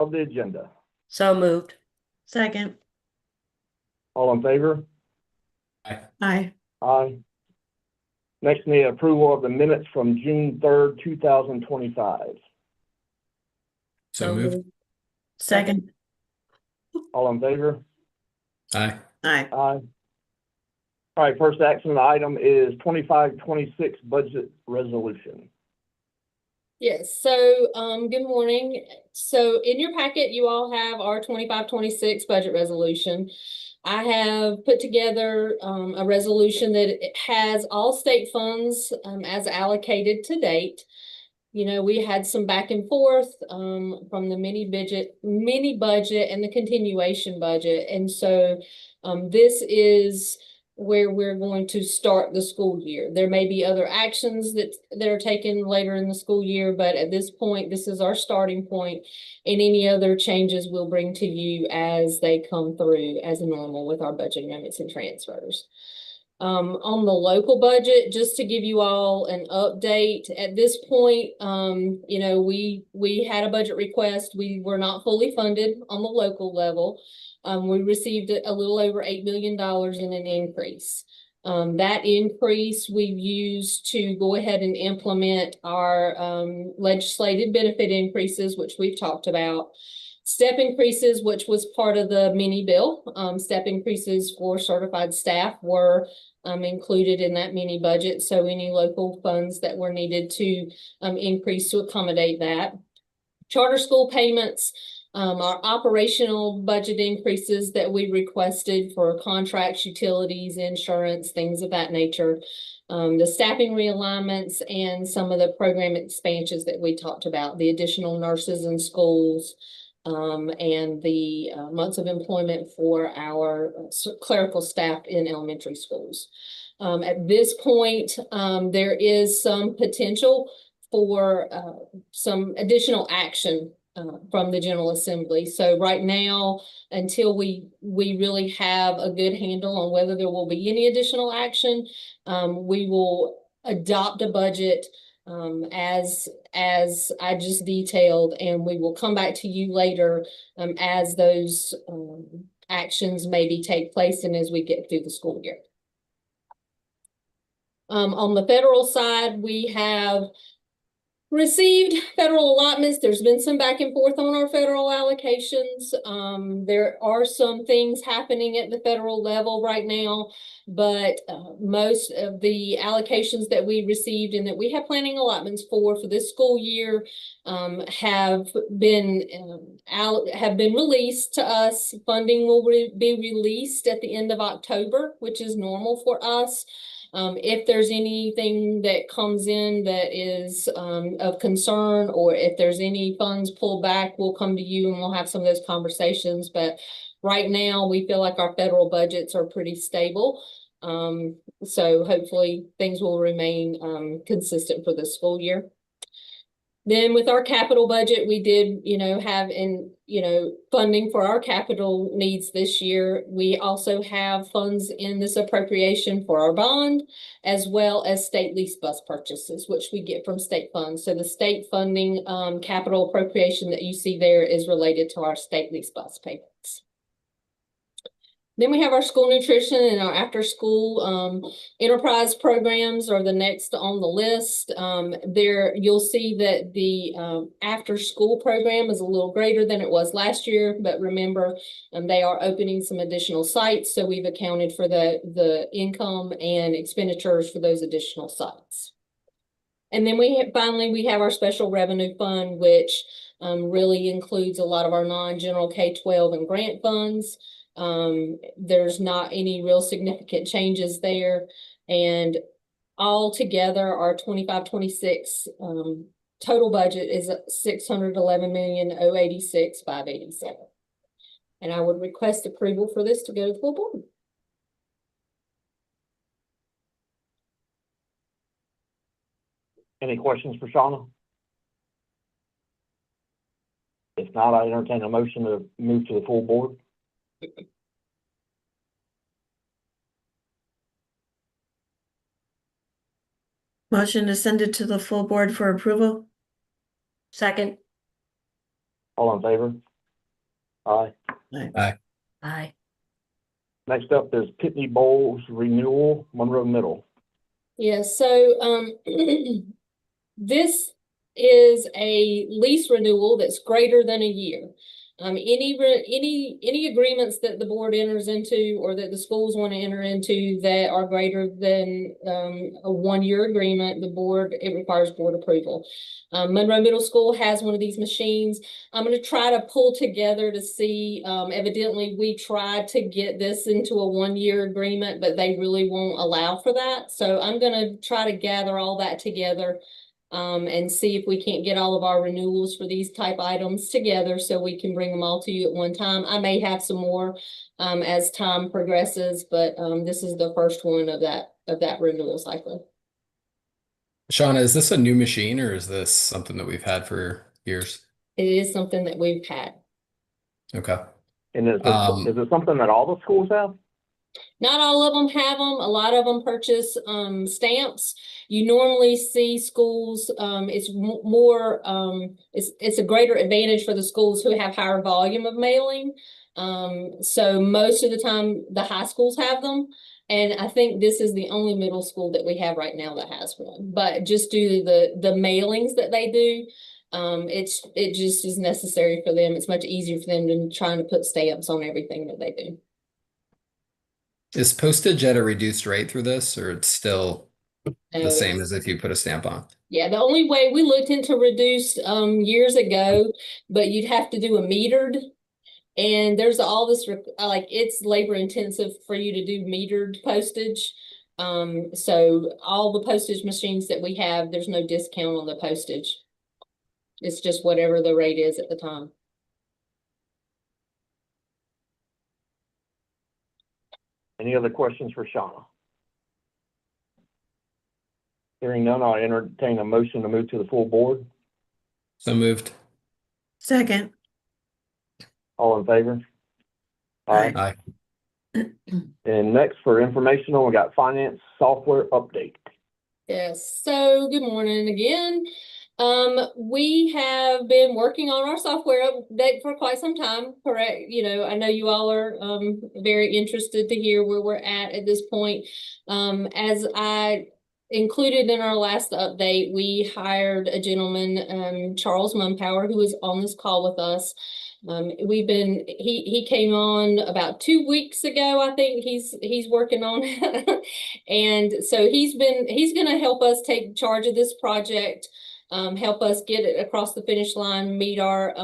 of the agenda? So moved. Second. All in favor? Aye. Aye. Next, the approval of the minutes from June 3rd, 2025. So moved. Second. All in favor? Aye. Aye. Aye. All right, first action item is 25-26 budget resolution. Yes, so good morning. So in your packet, you all have our 25-26 budget resolution. I have put together a resolution that it has all state funds as allocated to date. You know, we had some back and forth from the mini budget and the continuation budget. And so this is where we're going to start the school year. There may be other actions that are taken later in the school year, but at this point, this is our starting point, and any other changes we'll bring to you as they come through as normal with our budget amendments and transfers. On the local budget, just to give you all an update, at this point, you know, we had a budget request. We were not fully funded on the local level. We received a little over $8 million in an increase. That increase we've used to go ahead and implement our legislated benefit increases, which we've talked about. Step increases, which was part of the mini bill. Step increases for certified staff were included in that mini budget. So any local funds that were needed to increase to accommodate that. Charter school payments, our operational budget increases that we requested for contracts, utilities, insurance, things of that nature. The staffing realignments and some of the program expansions that we talked about, the additional nurses in schools, and the months of employment for our clerical staff in elementary schools. At this point, there is some potential for some additional action from the General Assembly. So right now, until we really have a good handle on whether there will be any additional action, we will adopt a budget as I just detailed, and we will come back to you later as those actions maybe take place and as we get through the school year. On the federal side, we have received federal allotments. There's been some back and forth on our federal allocations. There are some things happening at the federal level right now, but most of the allocations that we received and that we have planning allotments for this school year have been released to us. Funding will be released at the end of October, which is normal for us. If there's anything that comes in that is of concern, or if there's any funds pulled back, we'll come to you and we'll have some of those conversations. But right now, we feel like our federal budgets are pretty stable. So hopefully things will remain consistent for the school year. Then with our capital budget, we did, have funding for our capital needs this year. We also have funds in this appropriation for our bond, as well as state lease bus purchases, which we get from state funds. So the state funding capital appropriation that you see there is related to our state lease bus payments. Then we have our school nutrition and our after school enterprise programs are the next on the list. There you'll see that the after school program is a little greater than it was last year, but remember they are opening some additional sites. So we've accounted for the income and expenditures for those additional sites. And then finally we have our special revenue fund, which really includes a lot of our non-general K-12 and grant funds. There's not any real significant changes there. And all together, our 25-26 total budget is $611,086,587. And I would request approval for this to go to the full board. Any questions for Shauna? If not, I entertain a motion to move to the full board. Motion to send it to the full board for approval. Second. All in favor? Aye. Aye. Aye. Next up is Pitney Bowles renewal, Monroe Middle. Yes, so, this is a lease renewal that's greater than a year. Any agreements that the board enters into or that the schools want to enter into that are greater than, a 1-year agreement, it requires board approval. Monroe Middle School has one of these machines. I'm gonna try to pull together to see, evidently we tried to get this into a 1-year agreement, but they really won't allow for that. So I'm gonna try to gather all that together and see if we can't get all of our renewals for these type items together so we can bring them all to you at one time. I may have some more as time progresses, but this is the first one of that renewal cycle. Shauna, is this a new machine or is this something that we've had for years? It is something that we've had. Okay. And is it something that all the schools have? Not all of them have them. A lot of them purchase stamps. You normally see schools, it's more, it's a greater advantage for the schools who have higher volume of mailing. So most of the time the high schools have them. And I think this is the only middle school that we have right now that has one. But just due to the mailings that they do, it just is necessary for them. It's much easier for them than trying to put stamps on everything that they do. Is postage at a reduced rate through this, or it's still the same it's- as if you put a stamp on? Yeah, the only way we looked into reduced years ago, but you'd have to do a metered. And there's all this like it's labor intensive for you to do metered postage. So all the postage machines that we have, there's no discount on the postage. It's just whatever the rate is at the time. Any other questions for Shauna? Hearing none, I'll entertain a motion to move to the full board. So moved. Second. All in favor? Aye. Aye. And next for informational, we got finance software update. Yes, so good morning again. We have been working on our software update for quite some time, correct? You know, I know you all are very interested to hear where we're at this point. As I included in our last update, we hired a gentleman, Charles Mumpower, who is on this call with us. He came on about 2 weeks ago, I think he's working on it. And so he's gonna help us take charge of this project, help us get it across the finish line, meet our,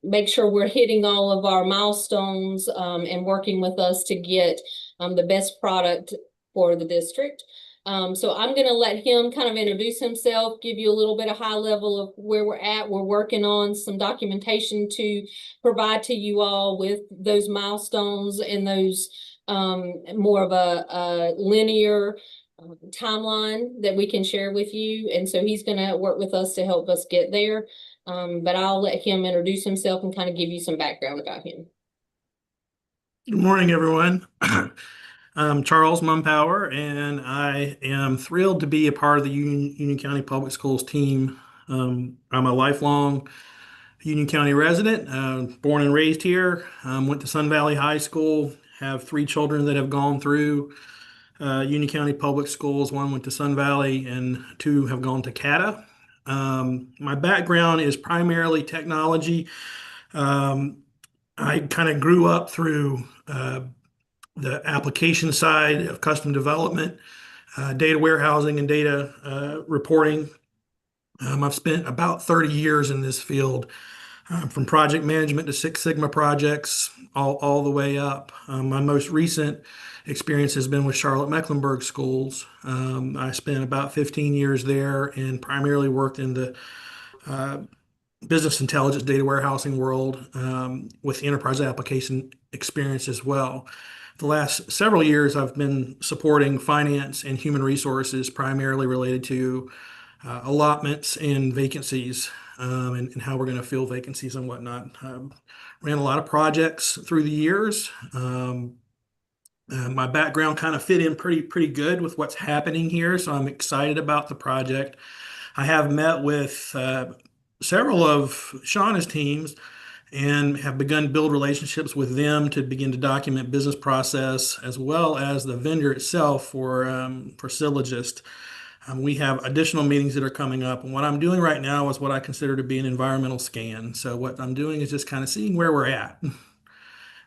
make sure we're hitting all of our milestones, and working with us to get, the best product for the district. So I'm gonna let him kind of introduce himself, give you a little bit of high level of where we're at. We're working on some documentation to provide to you all with those milestones and those more of a linear timeline that we can share with you. And so he's gonna work with us to help us get there. But I'll let him introduce himself and kind of give you some background about him. Good morning, everyone. I'm Charles Mumpower, and I am thrilled to be a part of the Union County Public Schools team. I'm a lifelong Union County resident, born and raised here. Went to Sun Valley High School, have 3 children that have gone through Union County Public Schools. 1 went to Sun Valley, and 2 have gone to CATA. My background is primarily technology. I kind of grew up through the application side of custom development, data warehousing and data reporting. I've spent about 30 years in this field, from project management to Six Sigma projects, all the way up. My most recent experience has been with Charlotte Mecklenburg Schools. I spent about 15 years there and primarily worked in the business intelligence data warehousing world, with enterprise application experience as well. The last several years, I've been supporting finance and human resources, primarily related to allotments and vacancies, and how we're going to fill vacancies and whatnot. Ran a lot of projects through the years. My background kind of fit in pretty good with what's happening here, so I'm excited about the project. I have met with several of Shauna's teams, and have begun to build relationships with them to begin to document business process as well as the vendor itself for Sylogist. We have additional meetings that are coming up, and what I'm doing right now is what I consider to be an environmental scan. So what I'm doing is just kind of seeing where we're at.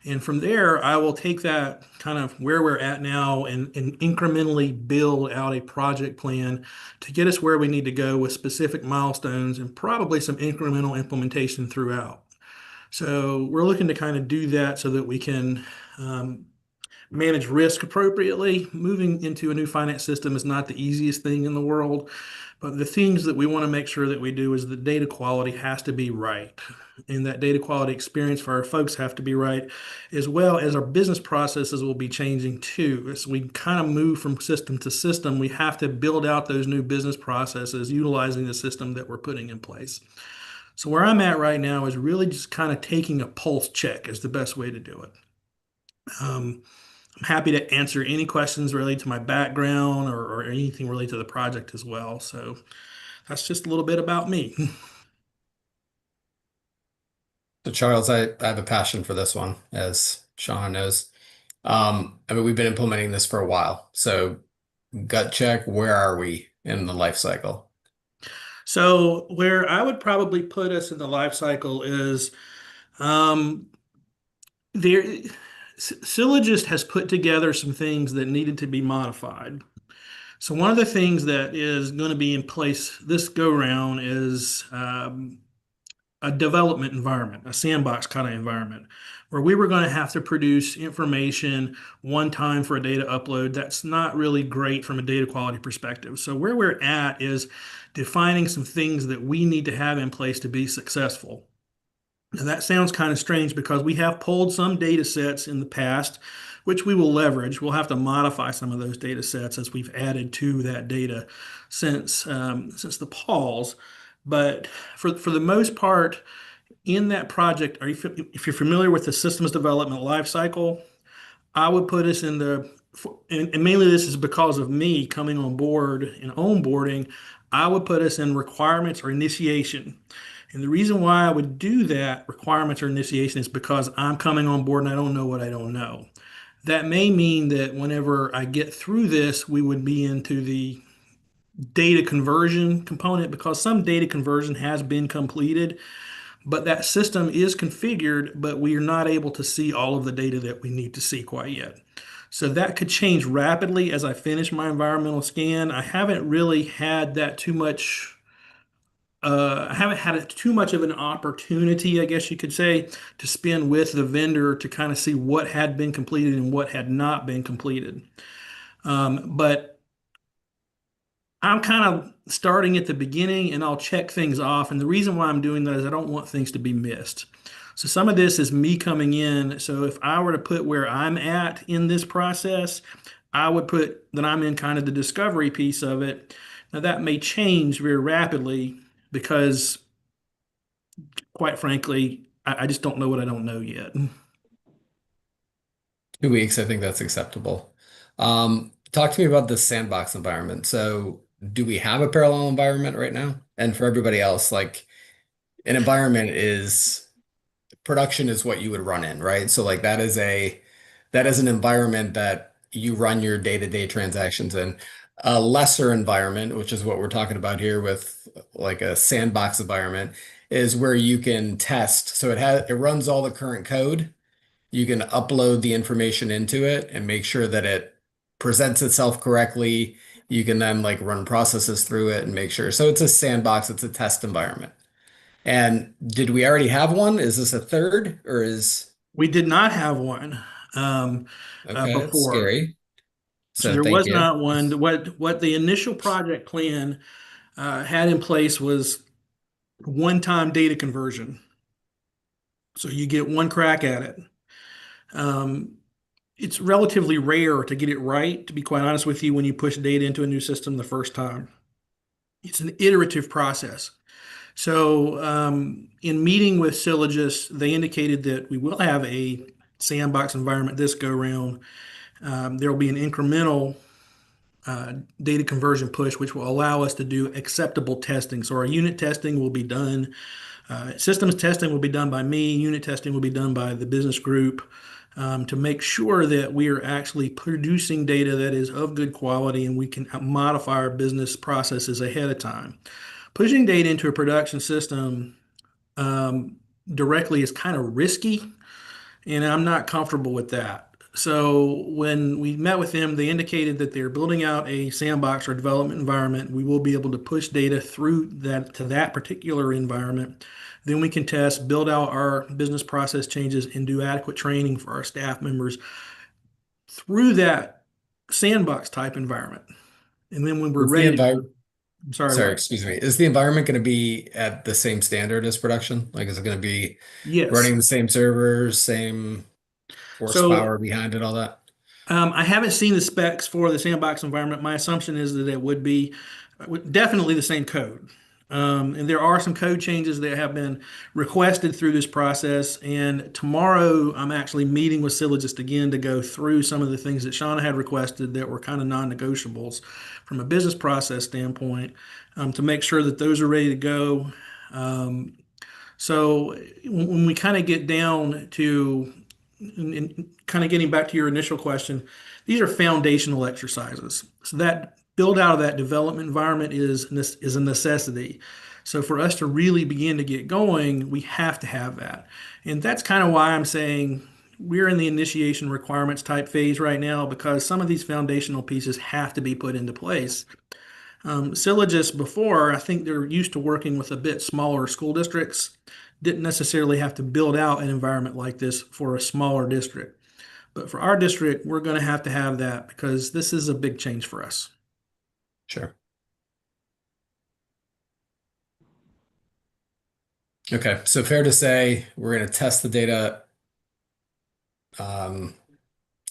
And from there, I will take that kind of where we're at now and incrementally build out a project plan to get us where we need to go with specific milestones and probably some incremental implementation throughout. So we're looking to kind of do that so that we can manage risk appropriately. Moving into a new finance system is not the easiest thing in the world, but the things that we want to make sure that we do is the data quality has to be right. And that data quality experience for our folks have to be right, as well as our business processes will be changing too. As we kind of move from system to system, we have to build out those new business processes utilizing the system that we're putting in place. So where I'm at right now is really just kind of taking a pulse check is the best way to do it. I'm happy to answer any questions related to my background or anything related to the project as well. So that's just a little bit about me. So Charles, I have a passion for this one, as Sean knows. I mean, we've been implementing this for a while. So gut check, where are we in the life cycle? So where I would probably put us in the life cycle is um, there. Sylogist has put together some things that needed to be modified. So one of the things that is going to be in place this go round is a development environment, a sandbox kind of environment, where we were going to have to produce information one time for a data upload. That's not really great from a data quality perspective. So where we're at is defining some things that we need to have in place to be successful. Now that sounds kind of strange because we have pulled some data sets in the past, which we will leverage. We'll have to modify some of those data sets as we've added to that data since the pause. But for the most part, in that project, if you're familiar with the systems development lifecycle, I would put us in and mainly this is because of me coming on board and onboarding, I would put us in requirements or initiation. And the reason why I would do that, requirements or initiation, is because I'm coming on board and I don't know what I don't know. That may mean that whenever I get through this, we would be into the data conversion component because some data conversion has been completed, but that system is configured, but we are not able to see all of the data that we need to see quite yet. So that could change rapidly as I finish my environmental scan. I haven't really had that too much. I haven't had too much of an opportunity, I guess you could say, to spend with the vendor to kind of see what had been completed and what had not been completed. But I'm kind of starting at the beginning and I'll check things off. And the reason why I'm doing that is I don't want things to be missed. So some of this is me coming in. So if I were to put where I'm at in this process, I would put that I'm in kind of the discovery piece of it. Now that may change very rapidly because quite frankly, I just don't know what I don't know yet. 2 weeks, I think that's acceptable. Talk to me about the sandbox environment. So do we have a parallel environment right now? And for everybody else, like an environment is production is what you would run in, right? So like that is an environment that you run your day-to-day transactions in. A lesser environment, which is what we're talking about here with like a sandbox environment, is where you can test. So it runs all the current code. You can upload the information into it and make sure that it presents itself correctly. You can then like run processes through it and make sure. So it's a sandbox, it's a test environment. And did we already have one? Is this a third or is We did not have one okay, that's before. scary. So So there thank was you. not one. What the initial project plan had in place was one-time data conversion. So you get one crack at it. It's relatively rare to get it right, to be quite honest with you, when you push data into a new system the first time. It's an iterative process. So in meeting with Sylogist, they indicated that we will have a sandbox environment this go round. There will be an incremental data conversion push, which will allow us to do acceptable testing. So our unit testing will be done Systems testing will be done by me. Unit testing will be done by the business group to make sure that we are actually producing data that is of good quality and we can modify our business processes ahead of time. Pushing data into a production system directly is kind of risky, and I'm not comfortable with that. So when we met with them, they indicated that they're building out a sandbox or development environment. We will be able to push data through that to that particular environment. Then we can test, build out our business process changes, and do adequate training for our staff members through that sandbox type environment. And then when we're Is the ready to, environment, sorry, sorry, what? excuse me. Is the environment going to be at the same standard as production? Like, is it going to be Yes. running the same servers, same So horsepower behind it, all that? I haven't seen the specs for the sandbox environment. My assumption is that it would be definitely the same code. And there are some code changes that have been requested through this process. And tomorrow, I'm actually meeting with Sylogist again to go through some of the things that Shauna had requested that were kind of non-negotiables from a business process standpoint to make sure that those are ready to go. So when we kind of get down to and kind of getting back to your initial question, these are foundational exercises. So that build out of that development environment is a necessity. So for us to really begin to get going, we have to have that. And that's kind of why I'm saying we're in the initiation requirements type phase right now, because some of these foundational pieces have to be put into place. Syllogists before, I think they're used to working with a bit smaller school districts, didn't necessarily have to build out an environment like this for a smaller district. But for our district, we're going to have that because this is a big change for us. Sure. Okay, so fair to say we're going to test the data,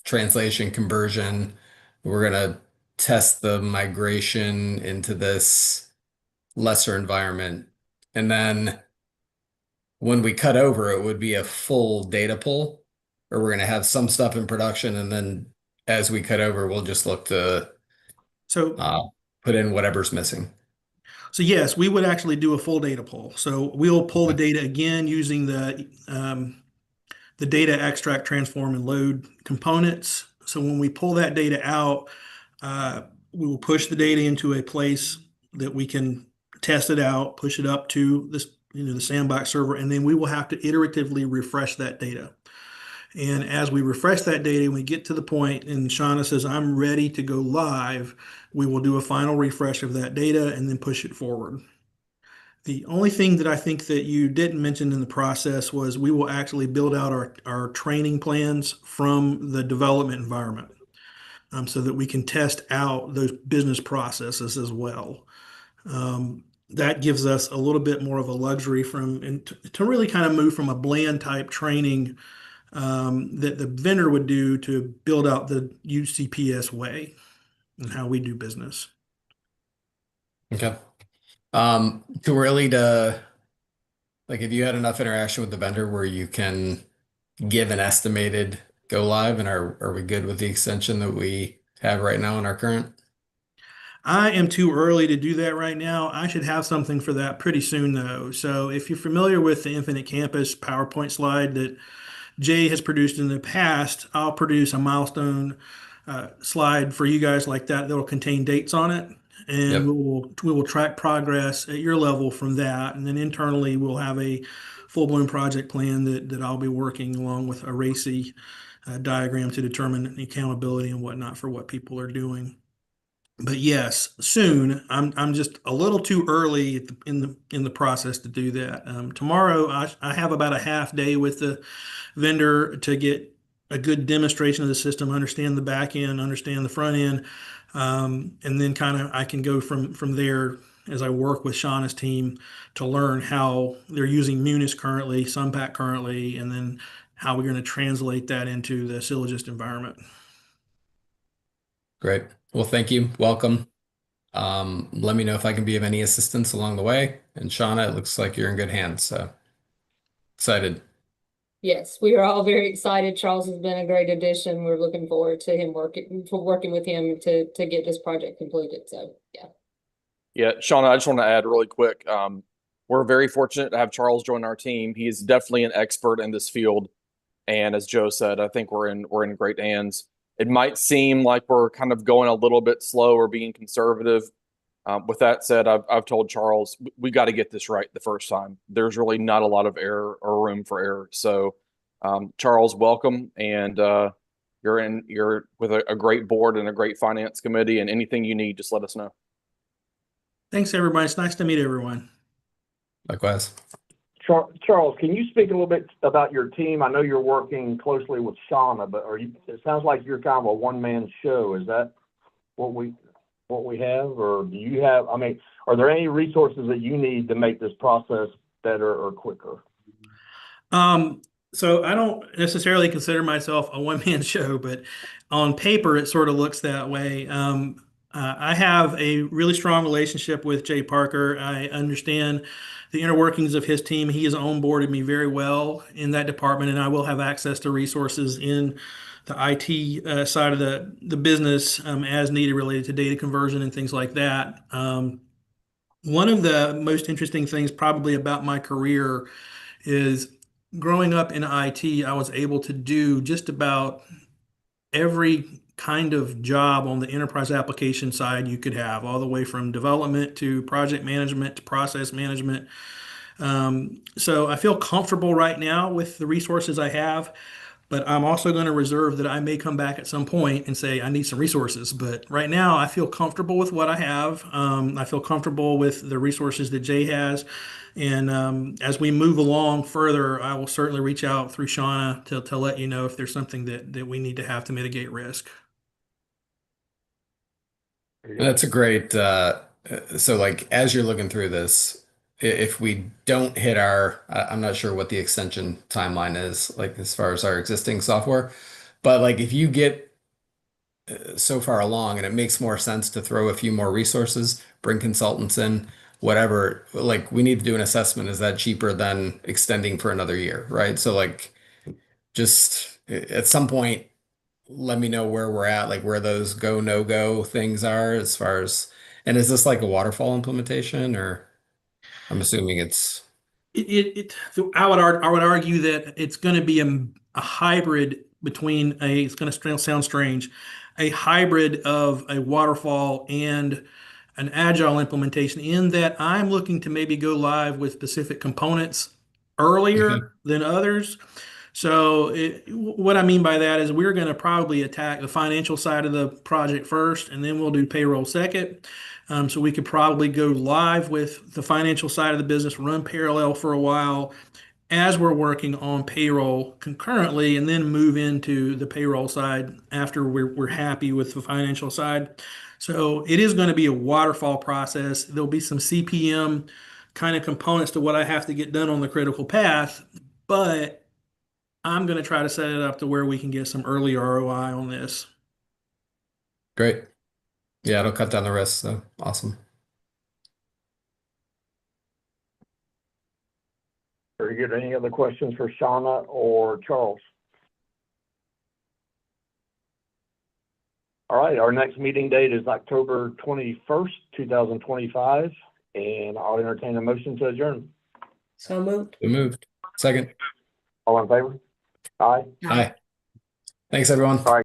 translation, conversion. We're going to test the migration into this lesser environment. And then when we cut over, it would be a full data pull, or we're going to have some stuff in production. And then as we cut over, we'll just look to So, put in whatever's missing. so yes, we would actually do a full data pull. So we'll pull the Okay. data again using the data extract, transform, and load components. So when we pull that data out, we will push the data into a place that we can test it out, push it up to this, the sandbox server, and then we will have to iteratively refresh that data. And as we refresh that data, and we get to the point, and Shauna says, I'm ready to go live, we will do a final refresh of that data and then push it forward. The only thing that I think that you didn't mention in the process was we will actually build out our training plans from the development environment so that we can test out those business processes as well. That gives us a little bit more of a luxury to really kind of move from a bland type training that the vendor would do to build out the UCPS way and how we do business. Okay. Too early to, like, if you had enough interaction with the vendor where you can give an estimated go live, and are we good with the extension that we have right now in our current? I am too early to do that right now. I should have something for that pretty soon, though. So if you're familiar with the Infinite Campus PowerPoint slide that Jay has produced in the past, I'll produce a milestone slide for you guys like that that'll contain dates on it. And Yep. we will track progress at your level from that. And then internally, we'll have a full-blown project plan that I'll be working along with a RACI diagram to determine accountability and whatnot for what people are doing. But yes, soon. I'm just a little too early in the process to do that. Tomorrow, I have about a half day with the vendor to get a good demonstration of the system, understand the back end, understand the front end, and then kind of I can go from there as I work with Shauna's team to learn how they're using Munis currently, Sunpack currently, and then how we're going to translate that into the Syllogist environment. Great. Well, thank you. Welcome. Let me know if I can be of any assistance along the way. And Shauna, it looks like you're in good hands. So excited. Yes, we are all very excited. Charles has been a great addition. We're looking forward to him working with him to get this project completed. So yeah. Yeah, Shauna, I just want to add really quick. we're very fortunate to have Charles join our team. He is definitely an expert in this field. And as Joe said, I think we're in great hands. It might seem like we're kind of going a little bit slow or being conservative. With that said, I've told Charles we got to get this right the first time. There's really not a lot of error or room for error. So, Charles, welcome, and you're with a great board and a great finance committee. And anything you need, just let us know. Thanks, everybody. It's nice to meet everyone. Likewise. Charles, can you speak a little bit about your team? I know you're working closely with Shauna, but it sounds like you're kind of a one-man show. Is that what we have, or do you have, I mean, are there any resources that you need to make this process better or quicker? So I don't necessarily consider myself a one-man show, but on paper, it sort of looks that way. I have a really strong relationship with Jay Parker. I understand the inner workings of his team. He has onboarded me very well in that department, and I will have access to resources in the IT side of the business as needed related to data conversion and things like that. One of the most interesting things probably about my career is growing up in IT, I was able to do just about every kind of job on the enterprise application side you could have, all the way from development to project management to process management. So I feel comfortable right now with the resources I have, but I'm also going to reserve that I may come back at some point and say I need some resources. But right now, I feel comfortable with what I have. I feel comfortable with the resources that Jay has. And as we move along further, I will certainly reach out through Shauna to let you know if there's something that we need to have to mitigate risk. That's a great, so like as you're looking through this, if we don't hit I'm not sure what the extension timeline is, like as far as our existing software, but like if you get so far along and it makes more sense to throw a few more resources, bring consultants in, whatever, like we need to do an assessment. Is that cheaper than extending for another year, right? So like just at some point, let me know where we're at, like where those go, no go things are as far as, and is this like a waterfall implementation or I'm assuming it's, I would argue that it's going to be a hybrid between it's going to sound strange, a hybrid of a waterfall and an agile implementation, in that I'm looking to maybe go live with specific components earlier than others. So what I mean by that is we're going to probably attack the financial side of the project first, and then we'll do payroll second. So we could probably go live with the financial side of the business, run parallel for a while as we're working on payroll concurrently, and then move into the payroll side after we're happy with the financial side. So it is going to be a waterfall process. There'll be some CPM kind of components to what I have to get done on the critical path, but I'm going to try to set it up to where we can get some early ROI on this. great. Yeah, it'll cut down the risk. So awesome. Very good. Any other questions for Shauna or Charles? All right, our next meeting date is October 21st, 2025, and I'll entertain a motion to adjourn. So moved. We moved. Second. All in favor? Aye. Aye. Thanks, everyone. All right.